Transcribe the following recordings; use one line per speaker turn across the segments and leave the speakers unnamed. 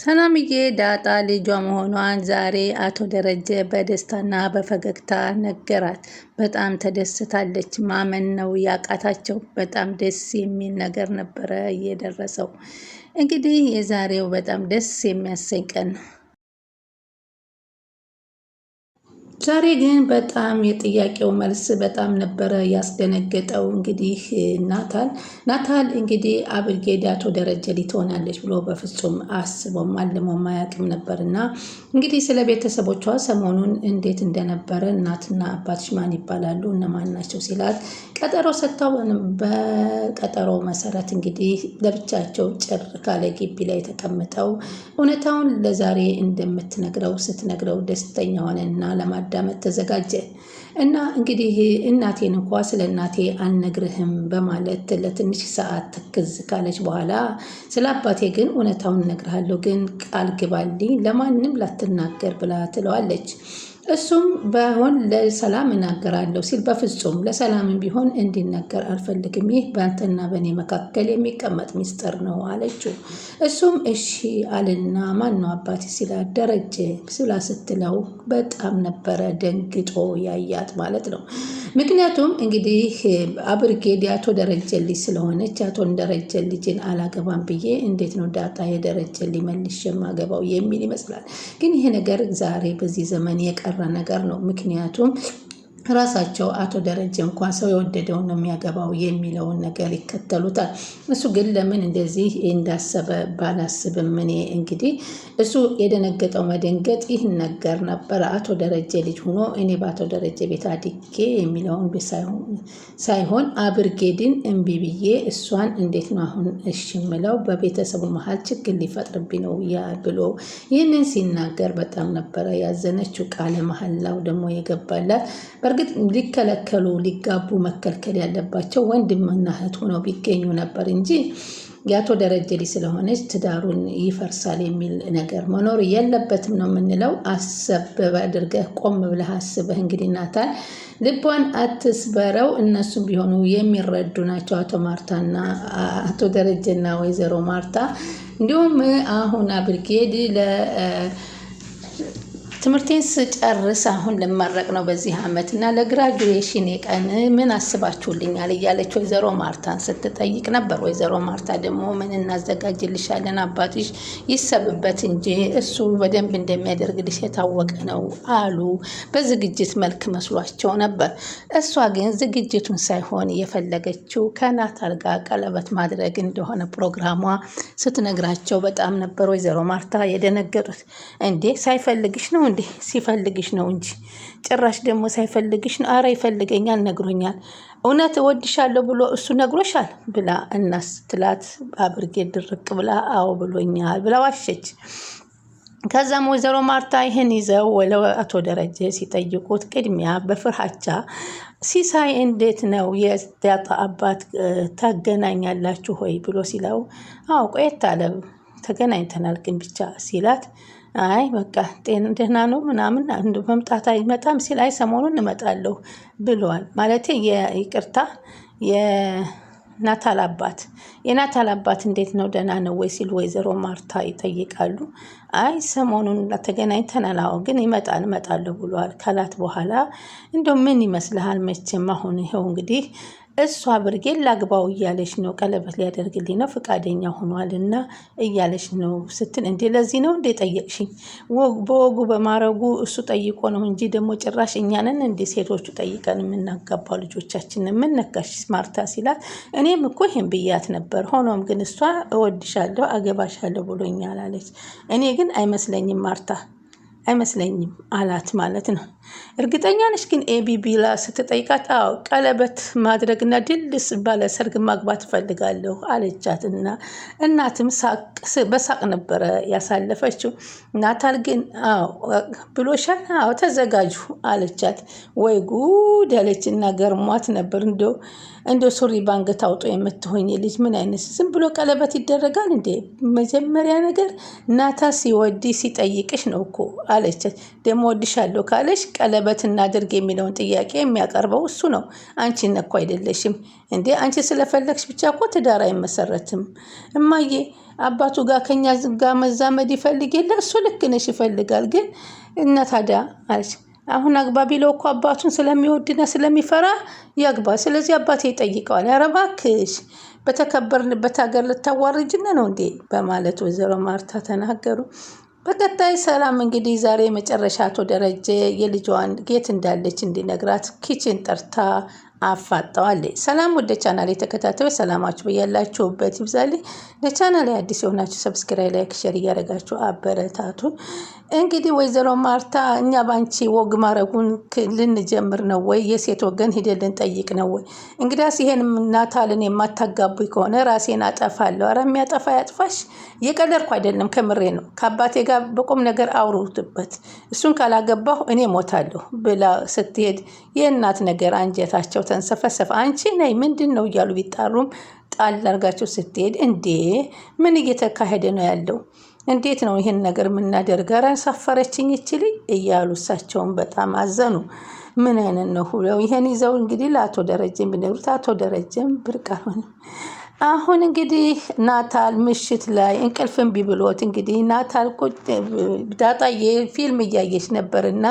ሰላምዬ ዳጣ ልጇ መሆኗን ዛሬ አቶ ደረጀ በደስታና በፈገግታ ነገራት። በጣም ተደስታለች። ማመን ነው ያቃታቸው። በጣም ደስ የሚል ነገር ነበረ እየደረሰው። እንግዲህ የዛሬው በጣም ደስ የሚያሰኝ ቀን ነው። ዛሬ ግን በጣም የጥያቄው መልስ በጣም ነበረ ያስደነገጠው። እንግዲህ ናታል እንግዲህ አብርጌድ አቶ ደረጀ ትሆናለች ብሎ በፍጹም አስቦም አልሞም አያውቅም ነበር። እና እንግዲህ ስለ ቤተሰቦቿ ሰሞኑን እንዴት እንደነበረ እናትና አባትሽ ማን ይባላሉ እነማን ናቸው ሲላት ቀጠሮ ሰጥተው በቀጠሮ መሰረት እንግዲህ ለብቻቸው ጭር ካለ ግቢ ላይ ተቀምጠው እውነታውን ለዛሬ እንደምትነግረው ስትነግረው ደስተኛ ሆነና ለማዳመጥ ተዘጋጀ። እና እንግዲህ እናቴን እንኳ ስለ እናቴ አልነግርህም በማለት ለትንሽ ሰዓት ትክዝ ካለች በኋላ ስለ አባቴ ግን እውነታውን እነግርሃለሁ፣ ግን ቃል ግባልኝ ለማንም ላትናገር ብላ ትለዋለች። እሱም ባይሆን ለሰላም እናገራለሁ ሲል በፍጹም ለሰላምም ቢሆን እንዲነገር አልፈልግም፣ ይህ በአንተና በእኔ መካከል የሚቀመጥ ሚስጥር ነው አለችው። እሱም እሺ አልና ማን ነው አባቴ ሲላት ደረጀ ስላ ስትለው በጣም ነበረ ደንግጦ ያያት ማለት ነው። ምክንያቱም እንግዲህ አብርጌድ የአቶ ደረጀ ልጅ ስለሆነች አቶ ደረጀ ልጅን አላገባም ብዬ እንዴት ነው ዳጣ የደረጀ ልጅ መልሼ የማገባው የሚል ይመስላል። ግን ይሄ ነገር ዛሬ በዚህ ዘመን የቀረ ነገር ነው። ምክንያቱም ራሳቸው አቶ ደረጀ እንኳን ሰው የወደደውን ነው የሚያገባው የሚለውን ነገር ይከተሉታል። እሱ ግን ለምን እንደዚህ እንዳሰበ ባላስብም እኔ እንግዲህ እሱ የደነገጠው መደንገጥ ይህን ነገር ነበረ። አቶ ደረጀ ልጅ ሆኖ እኔ በአቶ ደረጀ ቤት አድጌ የሚለውን ሳይሆን አብርጌድን እምቢ ብዬ እሷን እንዴት ነው አሁን እሺ ምለው በቤተሰቡ መሀል ችግር ሊፈጥርብኝ ነው ብሎ ይህንን ሲናገር በጣም ነበረ ያዘነችው። ቃለ መሐላው ደግሞ የገባላት በእርግጥ ሊከለከሉ ሊጋቡ መከልከል ያለባቸው ወንድምና እህት ሆነው ቢገኙ ነበር እንጂ የአቶ ደረጀ ልጅ ስለሆነች ትዳሩን ይፈርሳል የሚል ነገር መኖር የለበትም ነው የምንለው። አሰብ አድርገህ ቆም ብለህ አስበህ እንግዲህ ናታል ልቧን አትስበረው። እነሱም ቢሆኑ የሚረዱ ናቸው። አቶ ማርታና አቶ ደረጀና ወይዘሮ ማርታ እንዲሁም አሁን አብርጌድ ትምህርቴን ስጨርስ አሁን ልመረቅ ነው በዚህ ዓመት እና ለግራጁዌሽን ቀን ምን አስባችሁልኛል እያለች ወይዘሮ ማርታን ስትጠይቅ ነበር። ወይዘሮ ማርታ ደግሞ ምን እናዘጋጅልሻለን አባትሽ ይሰብበት እንጂ እሱ በደንብ እንደሚያደርግልሽ የታወቀ ነው አሉ። በዝግጅት መልክ መስሏቸው ነበር። እሷ ግን ዝግጅቱን ሳይሆን የፈለገችው ከናታል ጋር ቀለበት ማድረግ እንደሆነ ፕሮግራሟ ስትነግራቸው በጣም ነበር ወይዘሮ ማርታ የደነገጡት። እንዴ ሳይፈልግሽ ነው እንዴ? ሲፈልግሽ ነው እንጂ ጭራሽ ደግሞ ሳይፈልግሽ ነው። አረ ይፈልገኛል፣ ነግሮኛል። እውነት እወድሻለሁ ብሎ እሱ ነግሮሻል ብላ እናስትላት አብርጌድ ድርቅ ብላ አዎ ብሎኛል ብላ ዋሸች። ከዛም ወይዘሮ ማርታ ይህን ይዘው ወለ አቶ ደረጀ ሲጠይቁት ቅድሚያ በፍርሃቻ ሲሳይ እንዴት ነው የዳጣ አባት ታገናኛላችሁ ሆይ ብሎ ሲለው አዎ ቆየት አለ ተገናኝተናል ግን ብቻ ሲላት አይ በቃ ደህና ነው ምናምን አንዱ መምጣት አይመጣም ሲል አይ ሰሞኑን እመጣለሁ ብሏል። ማለት ይቅርታ የናታል አባት እንዴት ነው ደህና ነው ወይ ሲል ወይዘሮ ማርታ ይጠይቃሉ። አይ ሰሞኑን ተገናኝተናል አዎ ግን እመጣለሁ ብሏል ካላት በኋላ እንደው ምን ይመስልሃል መቼም አሁን ይኸው እንግዲህ እሷ አብርጌድ ላግባው እያለች ነው፣ ቀለበት ሊያደርግልኝ ነው ፈቃደኛ ሆኗልና እያለች ነው ስትል እንዴ ለዚህ ነው እንዴ ጠየቅሽኝ? በወጉ በማረጉ እሱ ጠይቆ ነው እንጂ ደግሞ ጭራሽ እኛንን እንዴ ሴቶቹ ጠይቀን የምናጋባው ልጆቻችን ምን ነካሽ ማርታ ሲላት እኔም እኮ ይሄን ብያት ነበር፣ ሆኖም ግን እሷ እወድሻለሁ አገባሻለሁ ብሎኛል አለች። እኔ ግን አይመስለኝም ማርታ አይመስለኝም አላት ማለት ነው። እርግጠኛ ነሽ ግን ኤቢቢላ ስትጠይቃት አዎ ቀለበት ማድረግና ድልስ ባለ ሰርግ ማግባት እፈልጋለሁ አለቻትና እናትም በሳቅ ነበረ ያሳለፈችው። ናታል ግን አዎ ብሎሻል አዎ ተዘጋጁ አለቻት። ወይ ጉድ አለችና ገርሟት ነበር። እንደው ሱሪ ባንገት አውጦ የምትሆኝ ልጅ ምን አይነት ዝም ብሎ ቀለበት ይደረጋል እንዴ? መጀመሪያ ነገር ናታ ሲወዲ ሲጠይቅሽ ነው እኮ አለቻት። ደግሞ ወድሻለሁ ካለሽ ቀለበት እናድርግ የሚለውን ጥያቄ የሚያቀርበው እሱ ነው። አንቺ እኮ አይደለሽም እንዴ? አንቺ ስለፈለግሽ ብቻ እኮ ትዳር አይመሰረትም። እማዬ አባቱ ጋር ከኛ ጋር መዛመድ ይፈልግ የለ እሱ ልክ ነሽ ይፈልጋል። ግን እና ታዲያ አለች አሁን አግባ ቢለው እኮ አባቱን ስለሚወድና ስለሚፈራ ያግባ። ስለዚህ አባቴ ይጠይቀዋል። ኧረ እባክሽ በተከበርንበት ሀገር ልታዋርጅን ነው እንዴ? በማለት ወይዘሮ ማርታ ተናገሩ። በቀጣይ ሰላም እንግዲህ ዛሬ መጨረሻ አቶ ደረጀ የልጇን የት እንዳለች እንዲነግራት ኪችን ጠርታ አፋጠዋለች። ሰላም ወደ ቻናል የተከታተሉ ሰላማችሁ በያላችሁበት ይብዛልኝ። ለቻናል አዲስ የሆናችሁ ሰብስክራይብ፣ ላይክ፣ ሼር እያደረጋችሁ አበረታቱ። እንግዲህ ወይዘሮ ማርታ እኛ ባንቺ ወግ ማረጉን ልንጀምር ነው ወይ? የሴት ወገን ሂደን ልንጠይቅ ነው ወይ? እንግዲያስ ይሄን ናታልን የማታጋቡኝ ከሆነ ራሴን አጠፋለሁ። ኧረ የሚያጠፋ ያጥፋሽ። የቀለድኩ አይደለም ከምሬ ነው። ከአባቴ ጋር በቁም ነገር አውሩትበት። እሱን ካላገባሁ እኔ ሞታለሁ ብላ ስትሄድ የእናት ነገር አንጀታቸው ተንሰፈሰፈ። አንቺ ነይ ምንድን ነው እያሉ ቢጣሩም ጣል አድርጋቸው ስትሄድ እንዴ ምን እየተካሄደ ነው ያለው? እንዴት ነው ይህን ነገር የምናደርግ? ኧረ ሳፈረችኝ ይችል እያሉ እሳቸውን በጣም አዘኑ። ምን አይነት ነው ሁለው ይሄን ይዘው እንግዲህ ለአቶ ደረጀም ቢነግሩት አቶ ደረጀም ብርቅ አልሆነም። አሁን እንግዲህ ናታል ምሽት ላይ እንቅልፍ እምቢ ብሎት እንግዲህ ናታል ዳጣዬ ፊልም እያየች ነበርና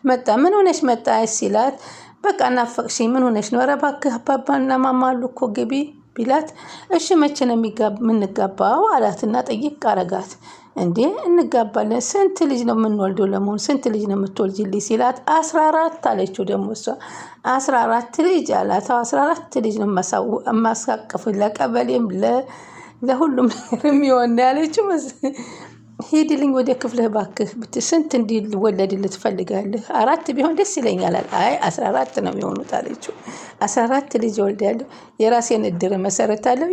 መጣ። ምን ሆነሽ መጣሽ ሲላት በቃ ናፈቅሽኝ። ምን ሆነሽ ነው? ኧረ እባክህ አባባና ማማ አሉ እኮ ግቢ ቢላት እሺ መቼ ነው የምንጋባው አላትና ጠይቅ አረጋት። እንዴ እንጋባለን። ስንት ልጅ ነው የምንወልደው? ለመሆኑ ስንት ልጅ ነው የምትወልጅልኝ ሲላት 14 አለችው። ደግሞ እሷ 14 ልጅ አላት። 14 ልጅ ነው የማሳቅፍ ለቀበሌም ለሁሉም ነገር የሚሆን ያለችው። ሂድልኝ ወደ ክፍልህ እባክህ። ስንት እንዲወለድልህ ትፈልጋለህ? 4 ቢሆን ደስ ይለኛል። አይ 14 ነው የሚሆኑት አለችው። 14 ልጅ እወልዳለሁ፣ የራሴን እድር መሰረታለሁ፣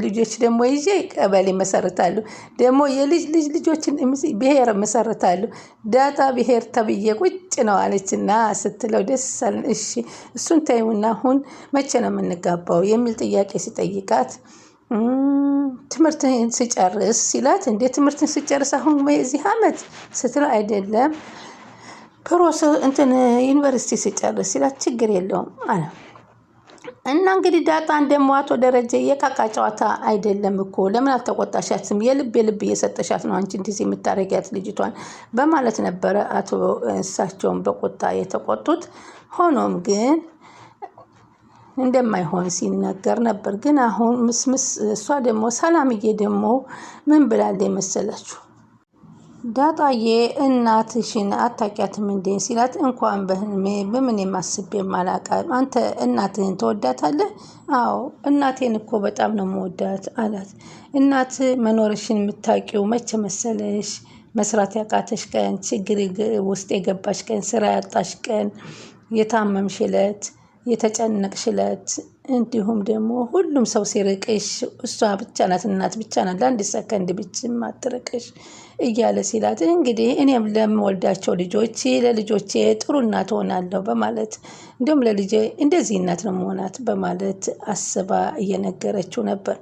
ልጆች ደግሞ ይዤ ቀበሌ መሰረታለሁ፣ ደግሞ የልጅ ልጆችን ብሔር መሰረታለሁ። ዳጣ ብሔር ተብዬ ቁጭ ነው አለችና ስትለው ደስ አለን። እሺ እሱን ተይውና አሁን መቼ ነው የምንጋባው የሚል ጥያቄ ሲጠይቃት ትምህርትን ስጨርስ ሲላት እንዴ ትምህርትን ስጨርስ አሁን በዚህ አመት ስትለው አይደለም ዩኒቨርሲቲ ስጨርስ ሲላት ችግር የለውም አለ። እና እንግዲህ ዳጣን ደግሞ አቶ ደረጀ የቃቃ ጨዋታ አይደለም እኮ ለምን አልተቆጣሻትም? የልብ እየሰጠሻት ነው አንቺ እንደዚህ የምታረጊያት ልጅቷን በማለት ነበረ አቶ እሳቸውን በቁጣ የተቆጡት። ሆኖም ግን እንደማይሆን ሲነገር ነበር። ግን አሁን ምስምስ እሷ ደግሞ ሰላምዬ ደግሞ ምን ብላለች መሰላችሁ? ዳጣዬ እናትሽን አታውቂያትም እንዴ ሲላት እንኳን በህልሜ በምን የማስቤ የማላውቃት አንተ እናትህን ተወዳታለህ? አዎ እናቴን እኮ በጣም ነው የምወዳት አላት። እናት መኖርሽን የምታውቂው መቼ መሰለሽ? መስራት ያቃተሽ ቀን፣ ችግር ውስጥ የገባሽ ቀን፣ ስራ ያጣሽ ቀን፣ የታመምሽ ዕለት፣ የተጨነቅሽለት እንዲሁም ደግሞ ሁሉም ሰው ሲርቅሽ እሷ ብቻ ናት እናት ብቻ ናት ለአንድ ሰከንድ ብቻ ማትርቅሽ እያለ ሲላት እንግዲህ እኔም ለምወልዳቸው ልጆች ለልጆቼ ጥሩ እናት ሆናለሁ በማለት እንዲሁም ለልጄ እንደዚህ እናት ነው መሆናት በማለት አስባ እየነገረችው ነበር።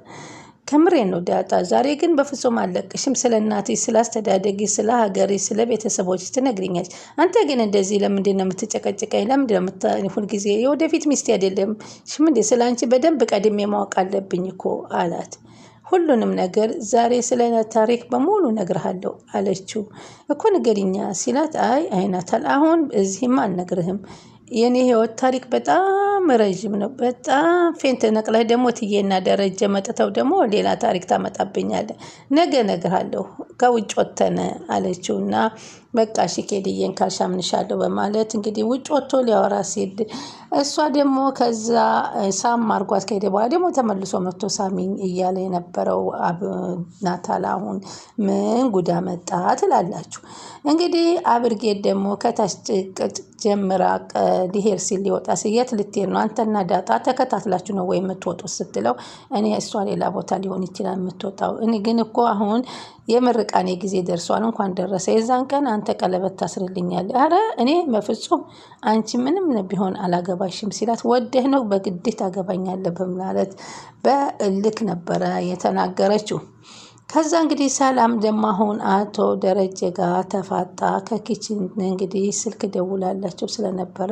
ከምሬን ነው ዳጣ። ዛሬ ግን በፍጹም አለቅሽም። ስለ እናትሽ፣ ስለ አስተዳደጊ፣ ስለ ሀገሪ፣ ስለ ቤተሰቦች ትነግሪኛለሽ። አንተ ግን እንደዚህ ለምንድን ነው የምትጨቀጭቀኝ? ለምንድን ነው ሁልጊዜ የወደፊት ሚስቴ አይደለም ሽም እንዴ? ስለ አንቺ በደንብ ቀድሜ ማወቅ አለብኝ እኮ አላት። ሁሉንም ነገር ዛሬ ስለ ታሪክ በሙሉ እነግርሃለሁ አለችው። እኮ ንገሪኛ ሲላት አይ ናታል አሁን እዚህም አልነግርህም የኔ ህይወት ታሪክ በጣም ረዥም ነው። በጣም ፌንት ነቅለህ ደግሞ ትዬና ደረጀ መጥተው ደግሞ ሌላ ታሪክ ታመጣብኛለህ። ነገ እነግርሃለሁ ከውጭ ወተነ አለችውና በቃ ሽኬድዬን ካልሻምንሻለሁ በማለት እንግዲህ ውጭ ወጥቶ ሊያወራ ሲል እሷ ደግሞ ከዛ ሳም አርጓት ከሄደ በኋላ ደግሞ ተመልሶ መጥቶ ሳሚኝ እያለ የነበረው ናታል አሁን ምን ጉዳ መጣ ትላላችሁ። እንግዲህ አብርጌት ደግሞ ከታች ጀምራ ሊሄድ ሲል ሊወጣ የት ልትሄድ ነው? አንተና ዳጣ ተከታትላችሁ ነው ወይ የምትወጡት ስትለው እኔ እሷ ሌላ ቦታ ሊሆን ይችላል የምትወጣው፣ እኔ ግን እኮ አሁን የምርቃኔ ጊዜ ደርሷል፣ እንኳን ደረሰ፣ የዛን ቀን አንተ ቀለበት ታስርልኛለህ። አረ እኔ በፍጹም አንቺ ምንም ቢሆን አላገባሽም ሲላት ወደህ ነው በግዴታ ታገባኛለህ በማለት በእልክ ነበረ የተናገረችው። ከዛ እንግዲህ ሰላም ደግሞ አሁን አቶ ደረጀ ጋር ተፋጣ። ከኪችን እንግዲህ ስልክ ደውላላቸው ስለነበረ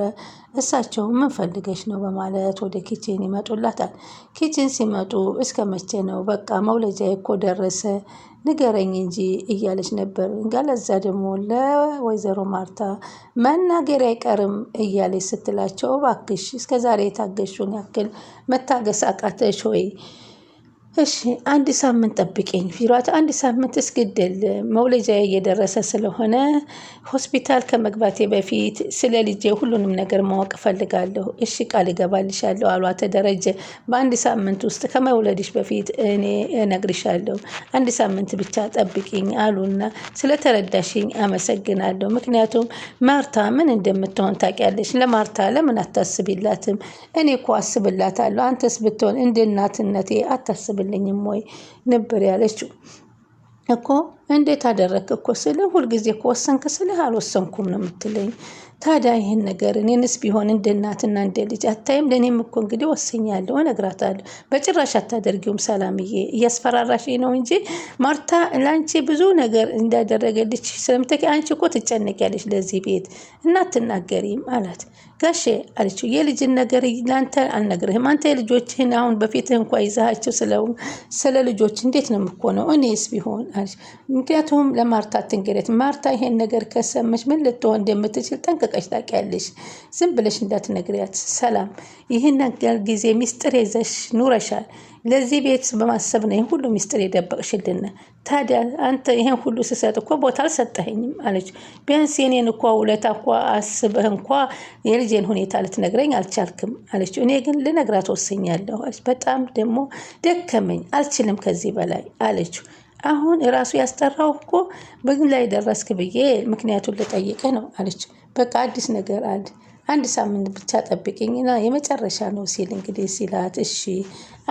እሳቸው ምን ፈልገሽ ነው በማለት ወደ ኪችን ይመጡላታል። ኪችን ሲመጡ እስከ መቼ ነው በቃ መውለጃ እኮ ደረሰ ንገረኝ እንጂ እያለች ነበር። ጋለዛ ደግሞ ለወይዘሮ ማርታ መናገር አይቀርም እያለች ስትላቸው እባክሽ እስከዛሬ የታገሹን ያክል መታገስ አቃተሽ ወይ? እሺ አንድ ሳምንት ጠብቂኝ ፊሯት። አንድ ሳምንት እስግድል መውለጃ እየደረሰ ስለሆነ ሆስፒታል ከመግባቴ በፊት ስለ ልጄ ሁሉንም ነገር ማወቅ እፈልጋለሁ። እሺ ቃል እገባልሻለሁ አሏት ደረጀ። በአንድ ሳምንት ውስጥ ከመውለድሽ በፊት እኔ እነግርሻለሁ። አንድ ሳምንት ብቻ ጠብቂኝ አሉና ስለተረዳሽኝ አመሰግናለሁ። ምክንያቱም ማርታ ምን እንደምትሆን ታውቂያለሽ። ለማርታ ለምን አታስቢላትም? እኔ እኮ አስብላታለሁ። አንተስ ብትሆን እንደ እናትነቴ አታስብልኝም ወይ ነበር ያለችው። እኮ እንዴት አደረክ እኮ ስልህ ሁልጊዜ እኮ ወሰንክ ስልህ አልወሰንኩም ነው የምትለኝ። ታዲያ ይህን ነገር እኔንስ ቢሆን እንደ እናትና እንደ ልጅ አታይም? ለእኔም እኮ እንግዲህ ወስኛለሁ እነግራታለሁ። በጭራሽ አታደርጊውም ሰላምዬ፣ እያስፈራራሽ ነው እንጂ ማርታ ለአንቺ ብዙ ነገር እንዳደረገልሽ ስለምትቂ አንቺ እኮ ትጨነቂያለሽ ለዚህ ቤት እና አትናገሪም አላት። ጋሼ አለችው የልጅን ነገር ለአንተ አልነግርህም። አንተ የልጆችህን አሁን በፊትህ እንኳ ይዛሃቸው ስለ ልጆች እንዴት ነው የምኮነው? እኔስ ቢሆን አለች። ምክንያቱም ለማርታ አትንገሪያት። ማርታ ይሄን ነገር ከሰመች ምን ልትሆን እንደምትችል ጠንቅቀሽ ታውቂያለሽ። ዝም ብለሽ እንዳትነግሪያት ሰላም። ይህን ነገር ጊዜ ሚስጥር ይዘሽ ኑረሻል። ለዚህ ቤት በማሰብ ነው ይህን ሁሉ ሚስጥር የደበቅሽልን። ታዲያ አንተ ይሄን ሁሉ ስሰጥ እኮ ቦታ አልሰጠኸኝም አለች። ቢያንስ የኔን እኳ ውለታ እኳ አስበህ እንኳ የልጄን ሁኔታ ልትነግረኝ አልቻልክም አለችው። እኔ ግን ልነግራት ወስኛለሁ አለች። በጣም ደግሞ ደከመኝ፣ አልችልም ከዚህ በላይ አለችው። አሁን ራሱ ያስጠራው እኮ በግን ላይ ደረስክ ብዬ ምክንያቱን ልጠይቅ ነው አለች። በቃ አዲስ ነገር አለ፣ አንድ ሳምንት ብቻ ጠብቂኝና የመጨረሻ ነው ሲል እንግዲህ ሲላት እሺ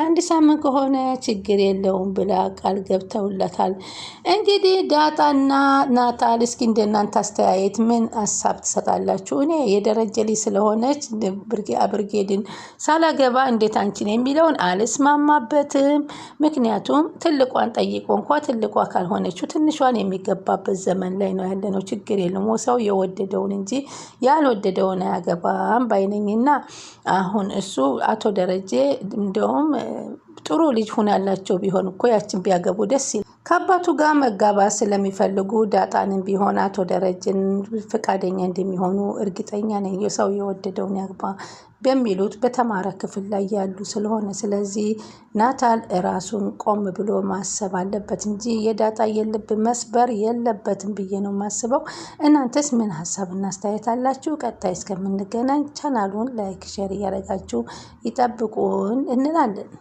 አንድ ሳምንት ከሆነ ችግር የለውም ብላ ቃል ገብተውለታል። እንግዲህ ዳጣና ናታል እስኪ እንደናንተ አስተያየት ምን ሀሳብ ትሰጣላችሁ? እኔ የደረጀ ልጅ ስለሆነች ብርጌድን ሳላገባ እንዴት አንቺን የሚለውን አልስማማበትም። ምክንያቱም ትልቋን ጠይቆ እንኳ ትልቋ ካልሆነችው ትንሿን የሚገባበት ዘመን ላይ ነው ያለነው። ችግር የለም ሰው የወደደውን እንጂ ያልወደደውን አያገባም ባይነኝና አሁን እሱ አቶ ደረጀ እንደውም ጥሩ ልጅ ሁናላቸው ቢሆን እኮ ያችን ቢያገቡ ደስ ይላል። ከአባቱ ጋር መጋባት ስለሚፈልጉ ዳጣንም ቢሆን አቶ ደረጀን ፈቃደኛ እንደሚሆኑ እርግጠኛ ነኝ። የሰው የወደደውን ያግባ በሚሉት በተማረ ክፍል ላይ ያሉ ስለሆነ ስለዚህ ናታል ራሱን ቆም ብሎ ማሰብ አለበት እንጂ የዳጣ የልብ መስበር የለበትም ብዬ ነው የማስበው። እናንተስ ምን ሀሳብና አስተያየት አላችሁ? ቀጣይ እስከምንገናኝ ቻናሉን ላይክ ሼር እያደረጋችሁ ይጠብቁን እንላለን።